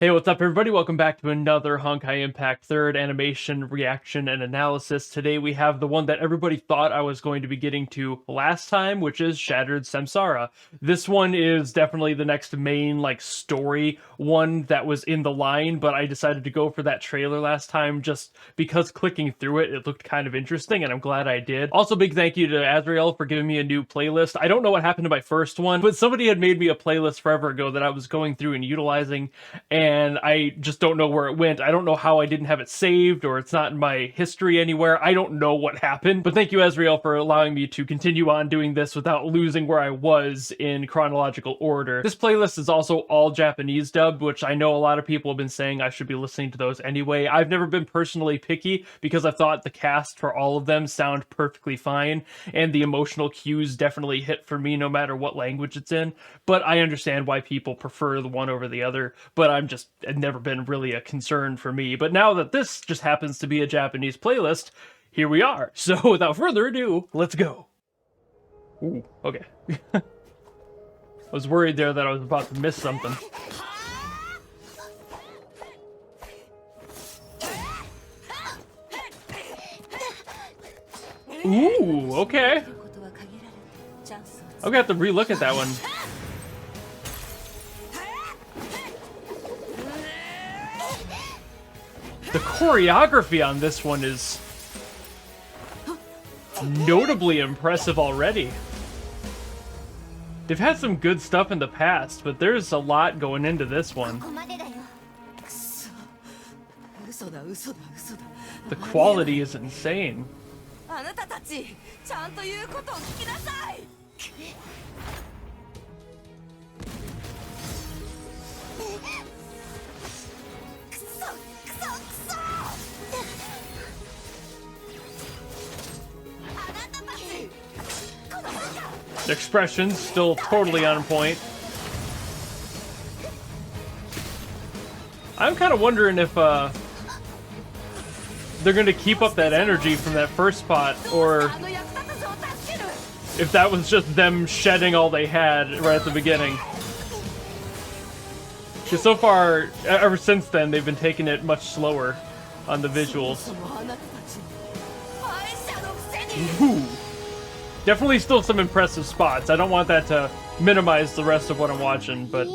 Hey, what's up, everybody? Welcome back to another Honkai Impact 3rd animation, reaction, and analysis. Today we have the one that everybody thought I was going to be getting to last time, which is Shattered Samsara. This one is definitely the next main, story one that was in the line, but I decided to go for that trailer last time just because clicking through it, it looked kind of interesting, and I'm glad I did. Also, big thank you to Azrael for giving me a new playlist. I don't know what happened to my first one, but somebody had made me a playlist forever ago that I was going through and utilizing, and I just don't know where it went. I don't know how I didn't have it saved, or it's not in my history anywhere. I don't know what happened, but thank you, Azrael, for allowing me to continue on doing this without losing where I was in chronological order. This playlist is also all Japanese dubbed, which I know a lot of people have been saying I should be listening to those anyway. I've never been personally picky because I thought the cast for all of them sound perfectly fine, and the emotional cues definitely hit for me no matter what language it's in, but I understand why people prefer the one over the other, but it's never been really a concern for me. But now that this just happens to be a Japanese playlist, here we are. So without further ado, let's go. Ooh, okay. I was worried there that I was about to miss something. Ooh, okay. I'm gonna have to relook at that one. The choreography on this one is notably impressive already. They've had some good stuff in the past, but there's a lot going into this one. The quality is insane. The expression's still totally on point. I'm kind of wondering if they're going to keep up that energy from that first spot, or if that was just them shedding all they had right at the beginning. Because so far, ever since then, they've been taking it much slower on the visuals. Ooh. Definitely still some impressive spots. I don't want that to minimize the rest of what I'm watching, but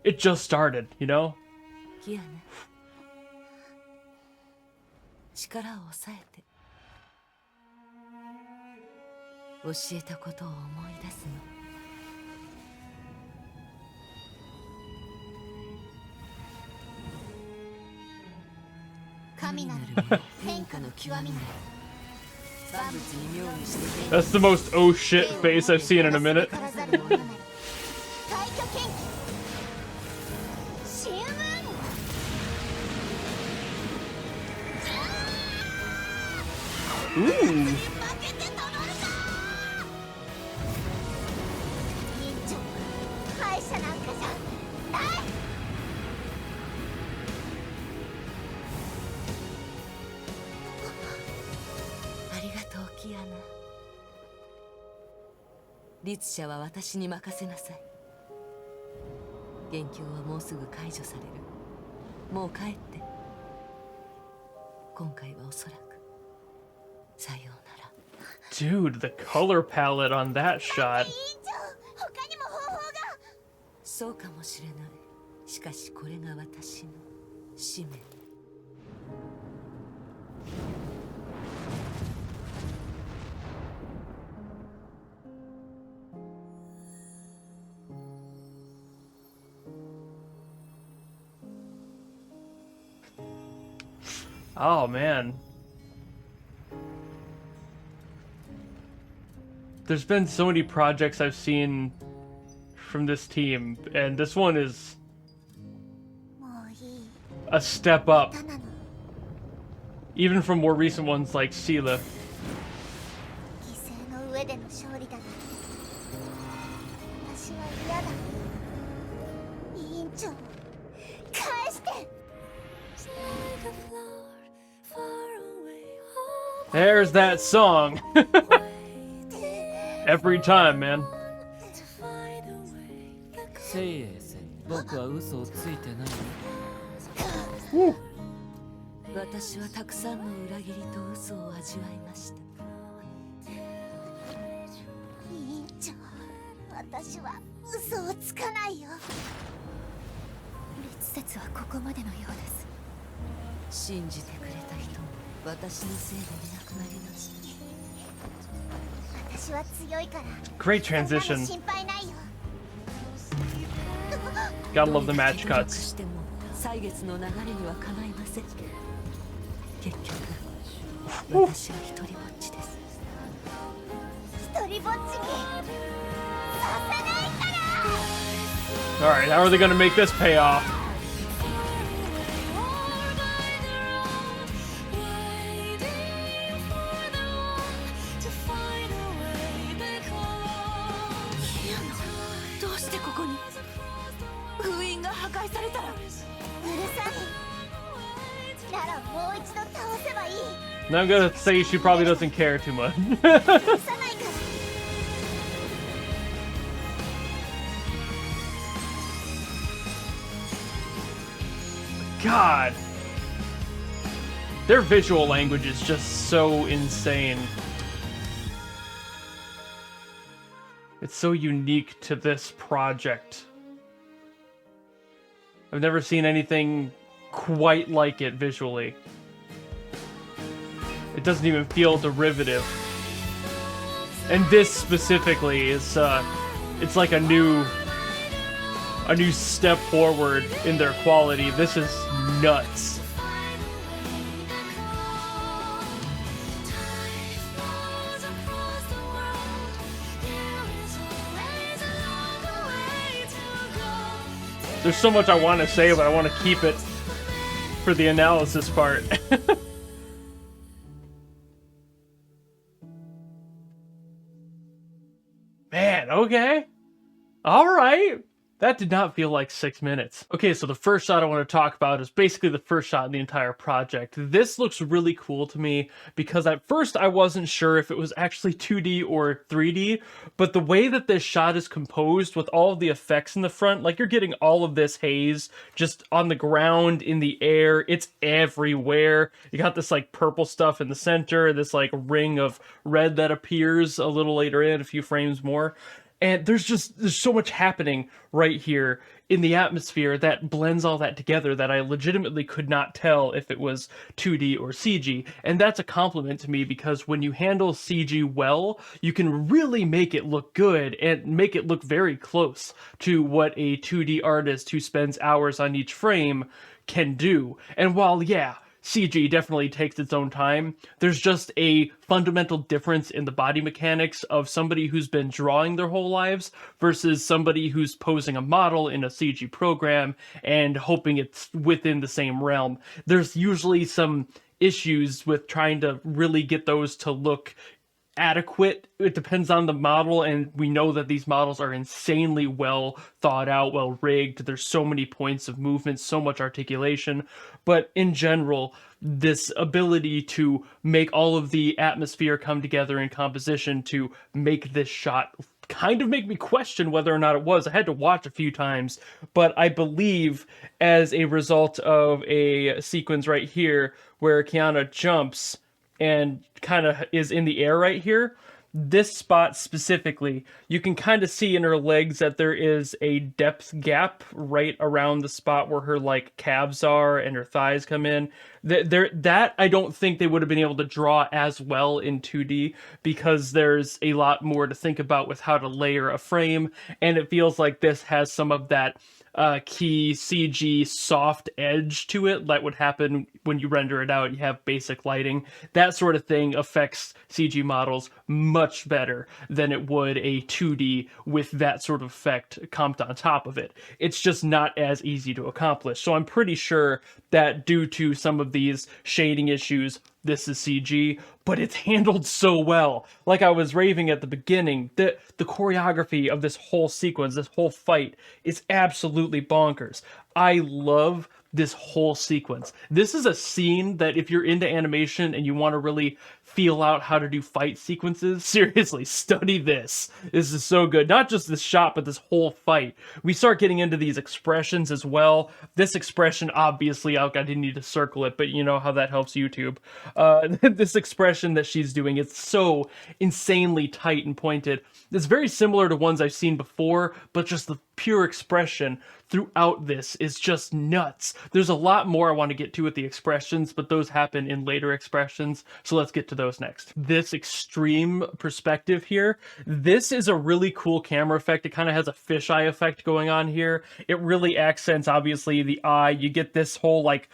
it just started, you know? Kiana. 神なる変化の極みなり That's the most oh shit face I've seen in a minute. Ooh. Kiana. 律者は私に任せなさい。元凶はもうすぐ解除される。もう帰って。今回はおそらくさようなら。Dude, the color palette on that shot. そうかもしれない。しかしこれが私の使命。Oh man. There's been so many projects I've seen from this team, and this one is a step up. Even from more recent ones like Sela. There's that song. Every time, man. 僕は嘘をついてない。 Woo. 私はたくさんの裏切りと嘘を味わいました。委員長、私は嘘をつかないよ。列説はここまでのようです。信じてくれた人も私のせいでいなくなりました。私は強いから。 Great transition. 心配ないよ。 Gotta love the どれだ match け努力 cuts. しても歳月の流れにはかないません。結局私は一人ぼっちです。一人ぼっちにさせないから。 Alright, how are they gonna make this pay off? Kiana、どうしてここに？封印が破壊されたら。うるさい。ならもう一度倒せばいい。 Now I'm gonna say she probably doesn't care too much. 許さないから。 God. Their visual language is just so insane. It's so unique to this project. I've never seen anything quite like it visually. It doesn't even feel derivative. And this specifically is it's like a new step forward in their quality. This is nuts. There's so much I want to say, but I want to keep it for the analysis part. Man, okay. All right. That did not feel like 6 minutes. Okay, so the first shot I want to talk about is basically the first shot in the entire project. This looks really cool to me because at first I wasn't sure if it was actually 2D or 3D, but the way that this shot is composed with all of the effects in the front, like you're getting all of this haze just on the ground, in the air, it's everywhere. You got this like purple stuff in the center, this like ring of red that appears a little later in, a few frames more. And there's so much happening right here in the atmosphere that blends all that together that I legitimately could not tell if it was 2D or CG. And that's a compliment to me because when you handle CG well, you can really make it look good and make it look very close to what a 2D artist who spends hours on each frame can do. And while, yeah, CG definitely takes its own time, there's just a fundamental difference in the body mechanics of somebody who's been drawing their whole lives versus somebody who's posing a model in a CG program and hoping it's within the same realm. There's usually some issues with trying to really get those to look adequate. It depends on the model, and we know that these models are insanely well thought out, well rigged. There's so many points of movement, so much articulation, but in general, this ability to make all of the atmosphere come together in composition to make this shot kind of make me question whether or not it was. I had to watch a few times, but I believe as a result of a sequence right here where Kiana jumps and kind of is in the air right here, this spot specifically, you can kind of see in her legs that there is a depth gap right around the spot where her like calves are and her thighs come in. That I don't think they would have been able to draw as well in 2D because there's a lot more to think about with how to layer a frame, and it feels like this has some of that key CG soft edge to it that would happen when you render it out. You have basic lighting. That sort of thing affects CG models much better than it would a 2D with that sort of effect comped on top of it. It's just not as easy to accomplish. So I'm pretty sure that due to some of these shading issues, this is CG, but it's handled so well. Like I was raving at the beginning, the choreography of this whole sequence, this whole fight, is absolutely bonkers. I love this whole sequence. This is a scene that if you're into animation and you want to really feel out how to do fight sequences, seriously, study this. This is so good. Not just this shot, but this whole fight. We start getting into these expressions as well. This expression, obviously, I didn't need to circle it, but you know how that helps YouTube. This expression that she's doing, it's so insanely tight and pointed. It's very similar to ones I've seen before, but just the pure expression throughout this is just nuts. There's a lot more I want to get to with the expressions, but those happen in later expressions, so let's get to those next. This extreme perspective here, this is a really cool camera effect. It kind of has a fisheye effect going on here. It really accents, obviously, the eye. You get this whole like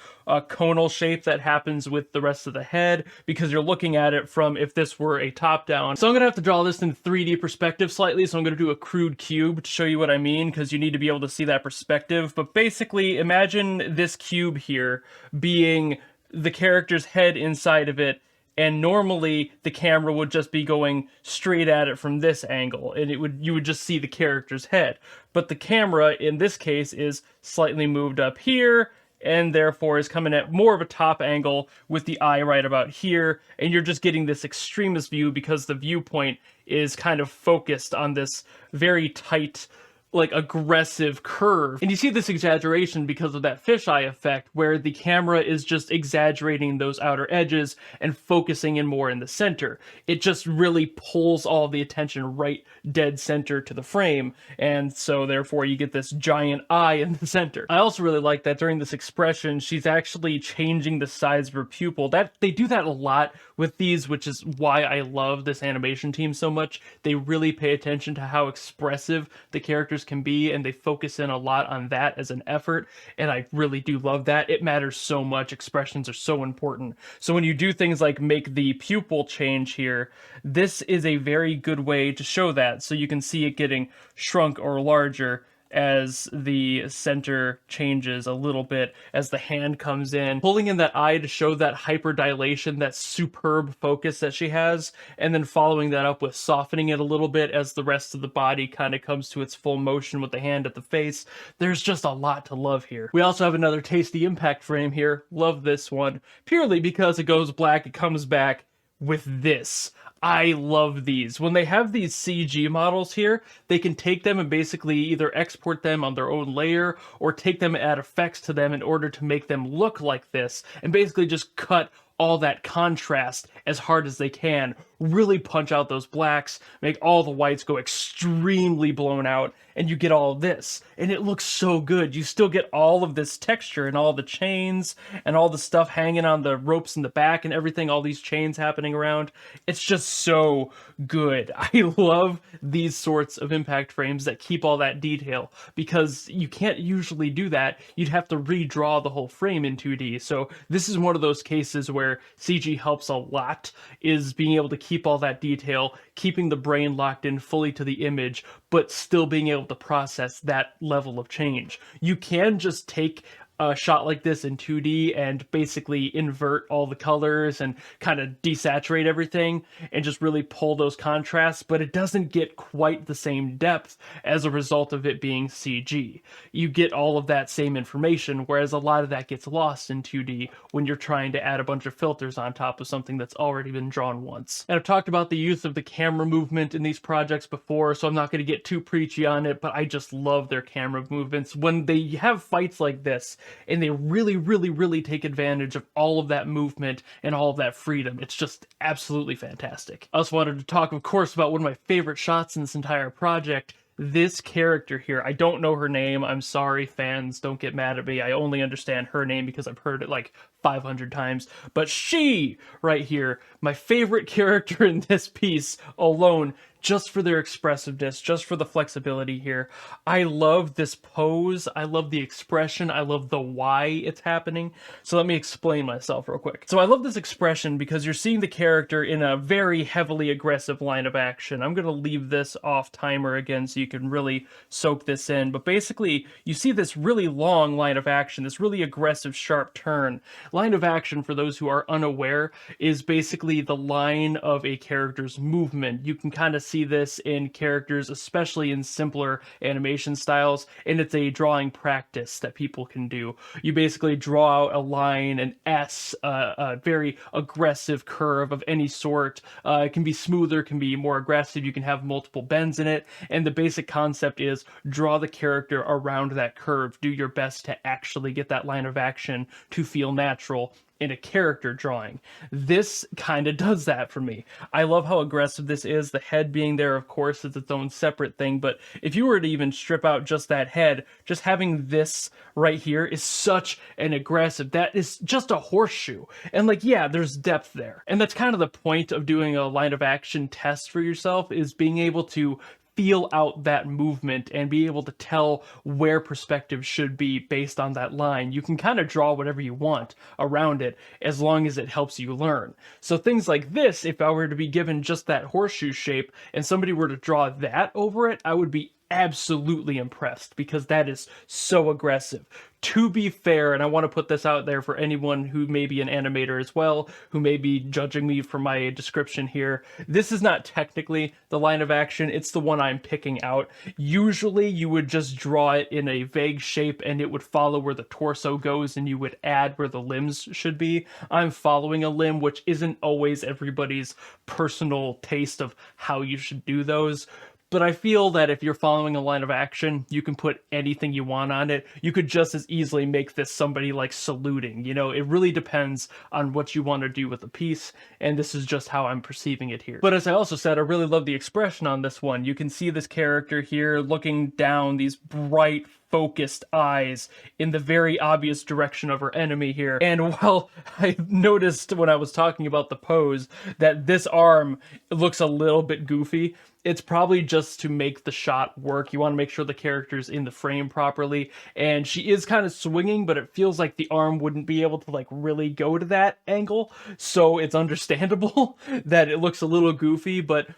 conal shape that happens with the rest of the head because you're looking at it from if this were a top down. So I'm gonna have to draw this in 3D perspective slightly, so I'm gonna do a crude cube to show you what I mean, because you need to be able to see that perspective. But basically, imagine this cube here being the character's head inside of it, and normally the camera would just be going straight at it from this angle, and you would just see the character's head. But the camera in this case is slightly moved up here, and therefore is coming at more of a top angle with the eye right about here, and you're just getting this extremist view because the viewpoint is kind of focused on this very tight, like aggressive curve. And you see this exaggeration because of that fisheye effect where the camera is just exaggerating those outer edges and focusing in more in the center. It just really pulls all the attention right dead center to the frame, and so therefore you get this giant eye in the center. I also really like that during this expression she's actually changing the size of her pupil. That they do that a lot with these, which is why I love this animation team so much. They really pay attention to how expressive the characters can be, and they focus in a lot on that as an effort, and I really do love that. It matters so much. Expressions are so important. So when you do things like make the pupil change here, this is a very good way to show that. So you can see it getting shrunk or larger as the center changes a little bit, as the hand comes in, pulling in that eye to show that hyperdilation, that superb focus that she has, and then following that up with softening it a little bit as the rest of the body kind of comes to its full motion with the hand at the face. There's just a lot to love here. We also have another tasty impact frame here. Love this one, purely because it goes black, it comes back with this. I love these. When they have these CG models here, they can take them and basically either export them on their own layer or take them and add effects to them in order to make them look like this, and basically just cut all that contrast as hard as they can, really punch out those blacks, make all the whites go extremely blown out, and you get all of this. And it looks so good. You still get all of this texture and all the chains and all the stuff hanging on the ropes in the back and everything, all these chains happening around. It's just so good. I love these sorts of impact frames that keep all that detail, because you can't usually do that. You'd have to redraw the whole frame in 2D. So this is one of those cases where CG helps a lot, is being able to keep all that detail, keeping the brain locked in fully to the image, but still being able to process that level of change. You can just take a shot like this in 2D and basically invert all the colors and kind of desaturate everything and just really pull those contrasts, but it doesn't get quite the same depth as a result of it being CG. You get all of that same information, whereas a lot of that gets lost in 2D when you're trying to add a bunch of filters on top of something that's already been drawn once. And I've talked about the use of the camera movement in these projects before, so I'm not going to get too preachy on it, but I just love their camera movements. When they have fights like this, and they really take advantage of all of that movement and all of that freedom, it's just absolutely fantastic. I also wanted to talk, of course, about one of my favorite shots in this entire project. This character here, I don't know her name. I'm sorry, fans, don't get mad at me. I only understand her name because I've heard it like 500 times. But she, right here, my favorite character in this piece alone, just for their expressiveness, just for the flexibility here. I love this pose. I love the expression. I love the why it's happening. So let me explain myself real quick. So I love this expression because you're seeing the character in a very heavily aggressive line of action. I'm going to leave this off timer again so you can really soak this in. But basically, you see this really long line of action, this really aggressive, sharp turn. Line of action, for those who are unaware, is basically the line of a character's movement. You can kind of see this in characters, especially in simpler animation styles, and it's a drawing practice that people can do. You basically draw out a line, an S, a very aggressive curve of any sort. It can be smoother, can be more aggressive, you can have multiple bends in it, and the basic concept is draw the character around that curve. Do your best to actually get that line of action to feel natural in a character drawing. This kind of does that for me. I love how aggressive this is. The head being there, of course, is its own separate thing, but if you were to even strip out just that head, just having this right here is such an aggressive, that is just a horseshoe. And like, yeah, there's depth there. And that's kind of the point of doing a line of action test for yourself, is being able to feel out that movement and be able to tell where perspective should be based on that line. You can kind of draw whatever you want around it as long as it helps you learn. So things like this, if I were to be given just that horseshoe shape and somebody were to draw that over it, I would be absolutely impressed, because that is so aggressive. To be fair, and I want to put this out there for anyone who may be an animator as well, who may be judging me for my description here, this is not technically the line of action, it's the one I'm picking out. Usually you would just draw it in a vague shape and it would follow where the torso goes and you would add where the limbs should be. I'm following a limb, which isn't always everybody's personal taste of how you should do those. But I feel that if you're following a line of action, you can put anything you want on it. You could just as easily make this somebody like saluting. You know, it really depends on what you want to do with the piece, and this is just how I'm perceiving it here. But as I also said, I really love the expression on this one. You can see this character here looking down, these bright, focused eyes in the very obvious direction of her enemy here. And while I noticed when I was talking about the pose that this arm looks a little bit goofy, it's probably just to make the shot work. You want to make sure the character's in the frame properly, and she is kind of swinging, but it feels like the arm wouldn't be able to like really go to that angle, so it's understandable that it looks a little goofy. But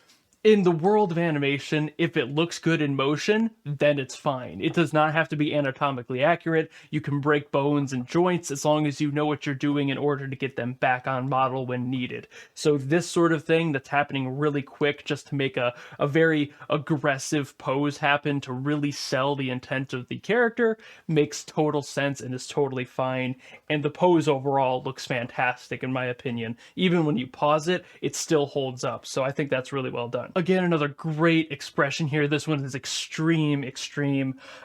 in the world of animation, if it looks good in motion, then it's fine. It does not have to be anatomically accurate. You can break bones and joints as long as you know what you're doing in order to get them back on model when needed. So this sort of thing that's happening really quick just to make a very aggressive pose happen to really sell the intent of the character makes total sense and is totally fine. And the pose overall looks fantastic in my opinion. Even when you pause it, it still holds up. So I think that's really well done. Again, another great expression here. This one is extreme.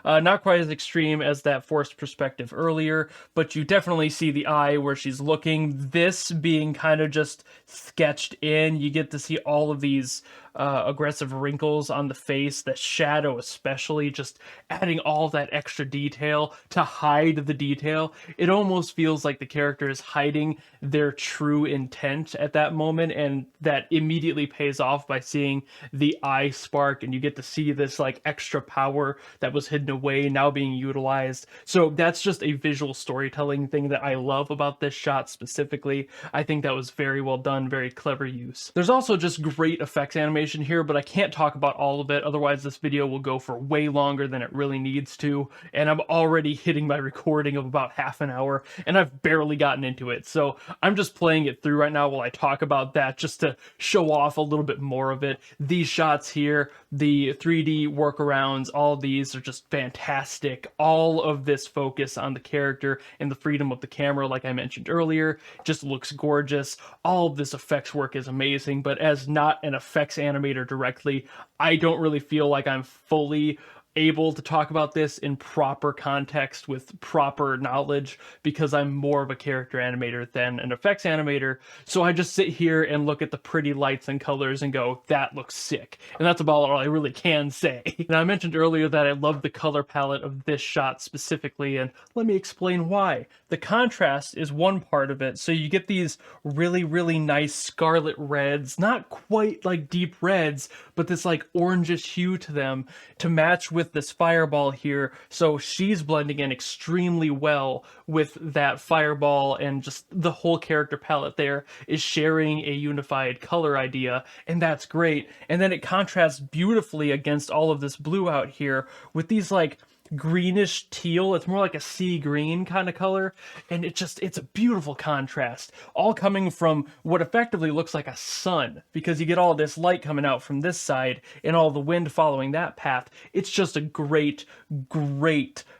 Not quite as extreme as that forced perspective earlier, but you definitely see the eye where she's looking. This being kind of just sketched in. You get to see all of these aggressive wrinkles on the face, the shadow especially, just adding all that extra detail to hide the detail. It almost feels like the character is hiding their true intent at that moment, and that immediately pays off by seeing the eye spark, and you get to see this like extra power that was hidden away now being utilized. So that's just a visual storytelling thing that I love about this shot specifically. I think that was very well done, very clever use. There's also just great effects animation here, but I can't talk about all of it, otherwise this video will go for way longer than it really needs to, and I'm already hitting my recording of about half an hour, and I've barely gotten into it, so I'm just playing it through right now while I talk about that, just to show off a little bit more of it. These shots here, the 3D workarounds, all of these are just fantastic. All of this focus on the character and the freedom of the camera, like I mentioned earlier, just looks gorgeous. All of this effects work is amazing, but as not an effects animator directly, I don't really feel like I'm fully able to talk about this in proper context with proper knowledge, because I'm more of a character animator than an effects animator. So I just sit here and look at the pretty lights and colors and go, that looks sick. And that's about all I really can say. Now, I mentioned earlier that I love the color palette of this shot specifically, and let me explain why. The contrast is one part of it. So you get these really, really nice scarlet reds, not quite like deep reds, but this like orangish hue to them to match with this fireball here. So she's blending in extremely well with that fireball, and just the whole character palette there is sharing a unified color idea, and that's great. And then it contrasts beautifully against all of this blue out here with these like greenish teal. It's more like a sea green kind of color, and it's a beautiful contrast, all coming from what effectively looks like a sun, because you get all this light coming out from this side and all the wind following that path. It's just a great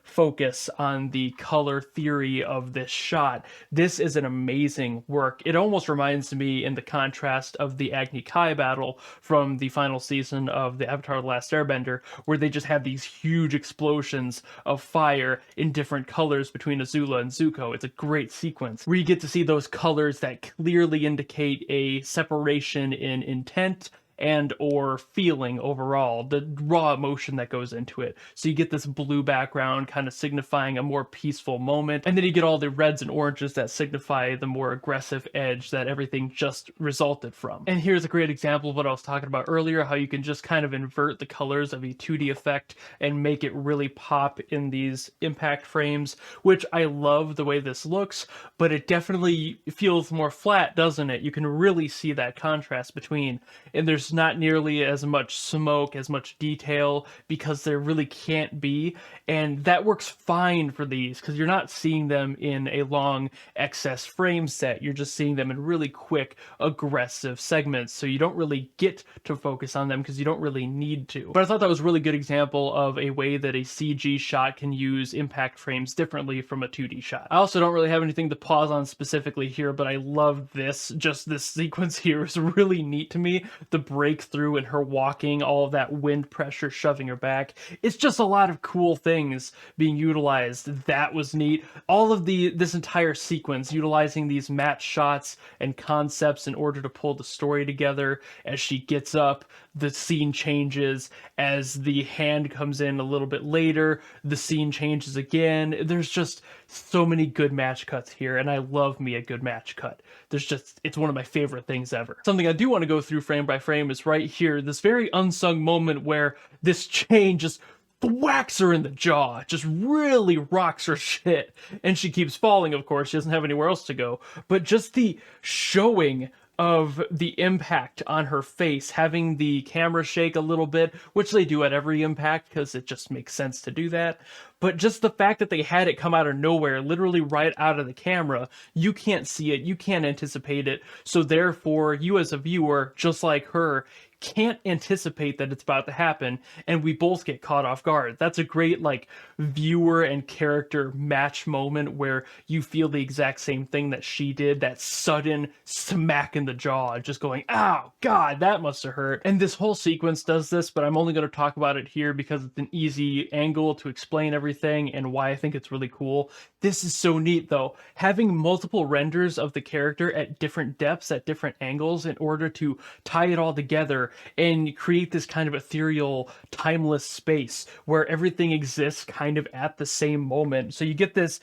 focus on the color theory of this shot. This is an amazing work. It almost reminds me in the contrast of the Agni Kai battle from the final season of the Avatar: The Last Airbender, where they just have these huge explosions of fire in different colors between Azula and Zuko. It's a great sequence where you get to see those colors that clearly indicate a separation in intent and or feeling overall, the raw emotion that goes into it. So you get this blue background kind of signifying a more peaceful moment, and then you get all the reds and oranges that signify the more aggressive edge that everything just resulted from. And here's a great example of what I was talking about earlier, how you can just kind of invert the colors of a 2D effect and make it really pop in these impact frames, which I love the way this looks, but it definitely feels more flat, doesn't it? You can really see that contrast between, and there's not nearly as much smoke, as much detail, because there really can't be, and that works fine for these because you're not seeing them in a long excess frame set. You're just seeing them in really quick, aggressive segments, so you don't really get to focus on them because you don't really need to. But I thought that was a really good example of a way that a CG shot can use impact frames differently from a 2D shot. I also don't really have anything to pause on specifically here, but I love this. Just this sequence here is really neat to me. The breakthrough and her walking, all of that wind pressure shoving her back. It's just a lot of cool things being utilized. That was neat. All of this entire sequence utilizing these match shots and concepts in order to pull the story together. As she gets up, the scene changes. As the hand comes in a little bit later, the scene changes again. There's just so many good match cuts here, and I love me a good match cut. It's one of my favorite things ever. Something I do want to go through frame by frame is right here, this very unsung moment where this chain just whacks her in the jaw, just really rocks her shit, and she keeps falling, of course. She doesn't have anywhere else to go, but just the showing of the impact on her face, having the camera shake a little bit, which they do at every impact because it just makes sense to do that. But just the fact that they had it come out of nowhere, literally right out of the camera, you can't see it, you can't anticipate it. So therefore, you as a viewer, just like her, can't anticipate that it's about to happen, and we both get caught off guard. That's a great like viewer and character match moment where you feel the exact same thing that she did, that sudden smack in the jaw, just going, "Ow, God, that must have hurt." And this whole sequence does this, but I'm only going to talk about it here because it's an easy angle to explain everything and why I think it's really cool. This is so neat though, having multiple renders of the character at different depths, at different angles, in order to tie it all together and create this kind of ethereal, timeless space where everything exists kind of at the same moment. So you get this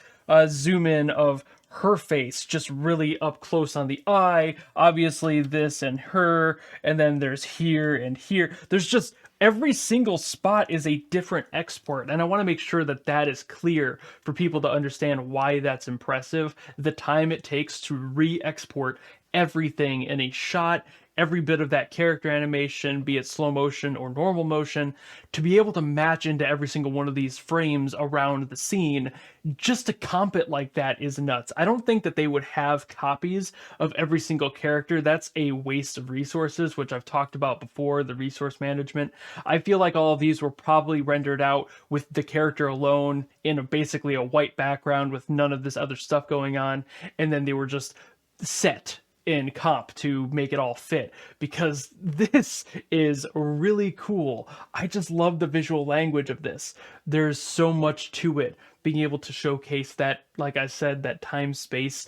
zoom in of her face just really up close on the eye, obviously this and her, and then there's here and here. There's just every single spot is a different export, and I want to make sure that that is clear for people to understand why that's impressive. The time it takes to re-export everything in a shot, every bit of that character animation, be it slow motion or normal motion, to be able to match into every single one of these frames around the scene, just to comp it like that is nuts. I don't think that they would have copies of every single character. That's a waste of resources, which I've talked about before, the resource management. I feel like all of these were probably rendered out with the character alone in basically a white background with none of this other stuff going on, and then they were just set in comp to make it all fit, because this is really cool. I just love the visual language of this. There's so much to it, being able to showcase that, like I said, that time-space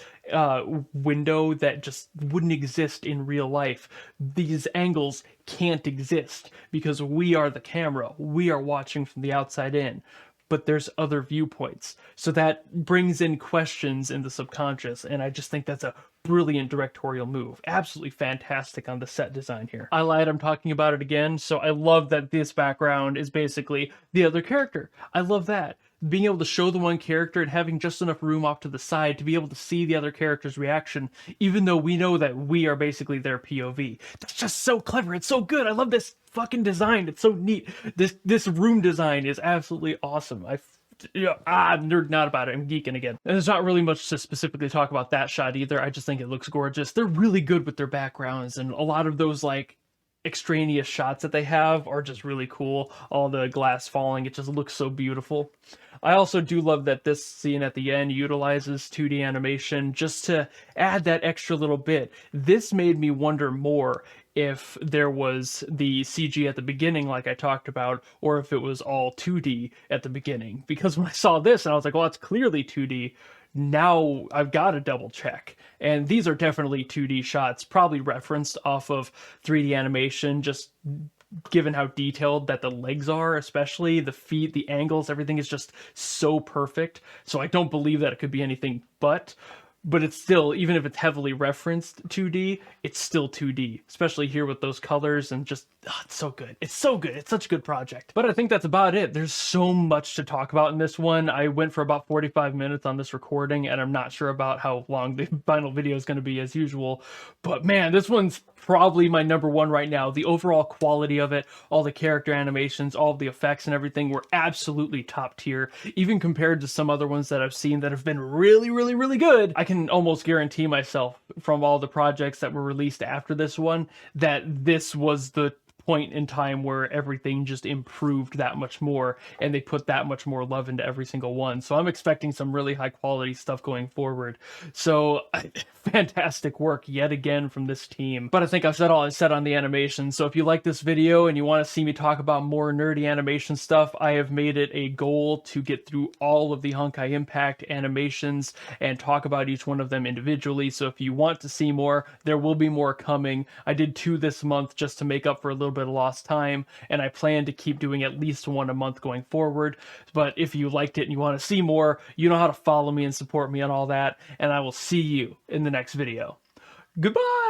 window that just wouldn't exist in real life. These angles can't exist because we are the camera. We are watching from the outside in. But there's other viewpoints. So that brings in questions in the subconscious, and I just think that's a brilliant directorial move. Absolutely fantastic on the set design here. I lied, I'm talking about it again. So I love that this background is basically the other character. I love that. being able to show the one character and having just enough room off to the side to be able to see the other character's reaction, even though we know that we are basically their POV. That's just so clever. It's so good. I love this fucking design. It's so neat. This room design is absolutely awesome. I'm nerding out about it. I'm geeking again. And there's not really much to specifically talk about that shot either. I just think it looks gorgeous. They're really good with their backgrounds, and a lot of those like extraneous shots that they have are just really cool. All the glass falling, it just looks so beautiful. I also do love that this scene at the end utilizes 2D animation just to add that extra little bit. This made me wonder more if there was the CG at the beginning like I talked about, or if it was all 2D at the beginning. Because when I saw this and I was like, well, it's clearly 2D, now I've got to double check. And these are definitely 2D shots, probably referenced off of 3D animation, just given how detailed that the legs are, especially the feet, the angles, everything is just so perfect. So I don't believe that it could be anything but it's still, even if it's heavily referenced 2D, it's still 2D, especially here with those colors and just, it's so good. It's so good. It's such a good project. But I think that's about it. There's so much to talk about in this one. I went for about 45 minutes on this recording, and I'm not sure about how long the final video is going to be as usual. But man, this one's probably my number one right now. The overall quality of it, all the character animations, all of the effects and everything were absolutely top tier, even compared to some other ones that I've seen that have been really, really, really good. I can almost guarantee myself from all the projects that were released after this one that this was the point in time where everything just improved that much more, and they put that much more love into every single one. So I'm expecting some really high quality stuff going forward. So fantastic work yet again from this team. But I think I've said all I said on the animation. So if you like this video and you want to see me talk about more nerdy animation stuff, I have made it a goal to get through all of the Honkai Impact animations and talk about each one of them individually. So if you want to see more, there will be more coming. I did 2 this month just to make up for a little bit of lost time, and I plan to keep doing at least 1 a month going forward. But if you liked it and you want to see more, you know how to follow me and support me on all that, and I will see you in the next video. Goodbye!